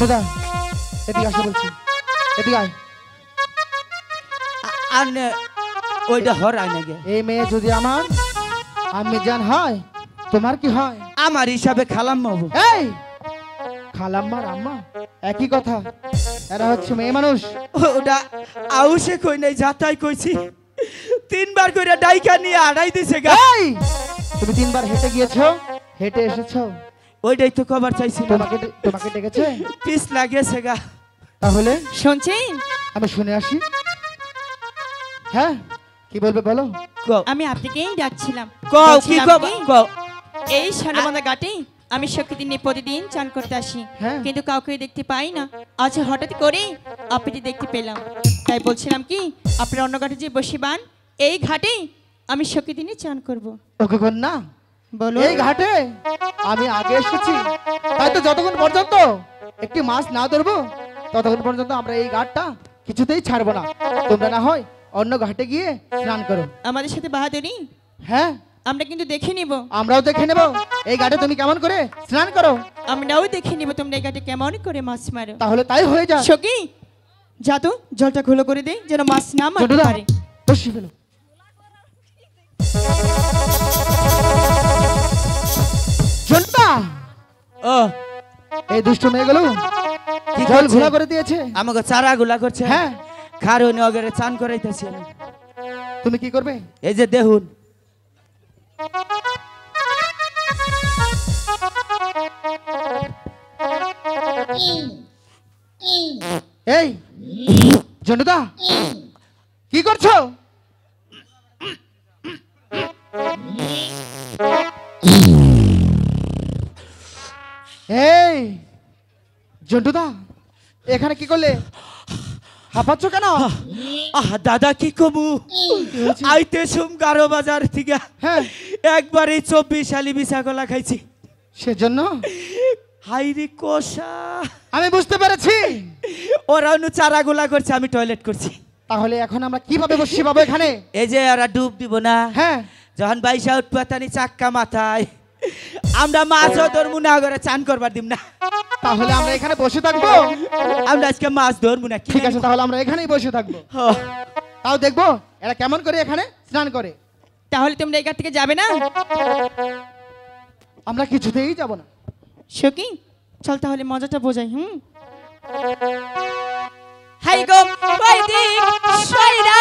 দাদা এদিকে আসো বলছি, এদিকে আয়। আর ওইটা হর আয় নাকি? এই মেয়ে যদি আমার আম্মি জান হয় তোমার কি হয়? আমার হিসাবে খালাম্মা হবো। এই খালাম্মার আম্মা একই কথা, এরা হচ্ছে মেয়ে মানুষ। ওটা আউসে কই নাই, যাতাই কইছি। 3 বার কইরা ডাইকা নিয়ে আড়াই দিছে গা। এই তুমি 3 বার হেঁটে গিয়েছো, হেঁটে এসেছো, ওইটাই তো কবার চাইছি। তোমাকে তোমাকে ডেকেছে, পিস লাগেছে গা। তাহলে শুনছেন? আমি শুনে আসি। হ্যাঁ কি বলবে বলো। কও আমি আপনাকেই ডাকছিলাম। কও কি বলছিলাম কও কি, কও। এই সানবান্ধা ঘাটে আমি শক্তিদিন প্রতিদিন চান করতে আসি, হ্যাঁ। কিন্তু কাউকে দেখতে পাই না। আজ হঠাৎ করে আপনাকে দেখতে পেলাম, তাই বলছিলাম কি আপনার অন্য ঘাটে যে বসিবান, এই ঘাটে আমি শক্তিদিনই চান করব। ওকে কন্যা, বলো। এই ঘাটে আমি আগে এসেছি, হয়তো যতক্ষণ পর্যন্ত একটি মাছ না ধরবো ততক্ষণ পর্যন্ত আমরা এই ঘাটটা কিছুতেই ছাড়বো না। তোমরা না হয় অন্য ঘাটে গিয়ে স্নান করো। আমাদের সাথে বাহাদুরি হ্যাঁ আমরা কিন্তু দেখে নিব, আমরাও দেখে নেব এই ঘাটে তুমি কেমন করে স্নান করো। আমরাও দেখে নিব তোমরা এই ঘাটে কেমন করে মাছ মারো। তাহলে তাই হয়ে যা। সখী যা তো জলটা খোলো করে দে, যেন মাছ না মারতে ছোটদা, পারে। বসি ফেলো। ছোটদা, ও এই দুষ্ট মেয়েগুলো কি জল করছে? ঘোলা করে দিয়েছে। আমাকে চারা গুলা করছে। হ্যাঁ। খারুন ওগরে চান করাইতেছি আমি। তুমি কি করবে? এই যে দেখুন, এই জন্টুদা কি করছো? এই জন্টুদা এখানে কি করলে? হাঁপাচ্ছ কেন? দাদা কি কমু, হয়েছে? আইতে সুম 11 বাজার থেকে হ্যাঁ একবারে 24 শালি বিছা গলা খাইছি। সেজন্য হাইরে কোষা, আমি বুঝতে পেরেছি। ওরা অন্য চারা গুলা করছে, আমি টয়লেট করছি। তাহলে এখন আমরা কিভাবে বসি পাবো এখানে? এই যে ওরা ডুব দিব না, হ্ঁ যখন বাইশা উৎপাতানি চাক্কা মাথায়, আমরা মাছও ধরবো না, করে চান করবার দিব না। তাহলে আমরা এখানে বসে থাকবো। আমরা আজকে মাছ ধরবো না। ঠিক আছে, তাহলে আমরা এখানেই বসে থাকবো। তাও দেখবো এরা কেমন করে এখানে স্নান করে। তাহলে তোমরা এই ঘাট থেকে যাবে না? আমরা কিছুতেই যাব না। সখী চল তাহলে মজাটা বোঝাই। হাই গো কয়দিন সয়রা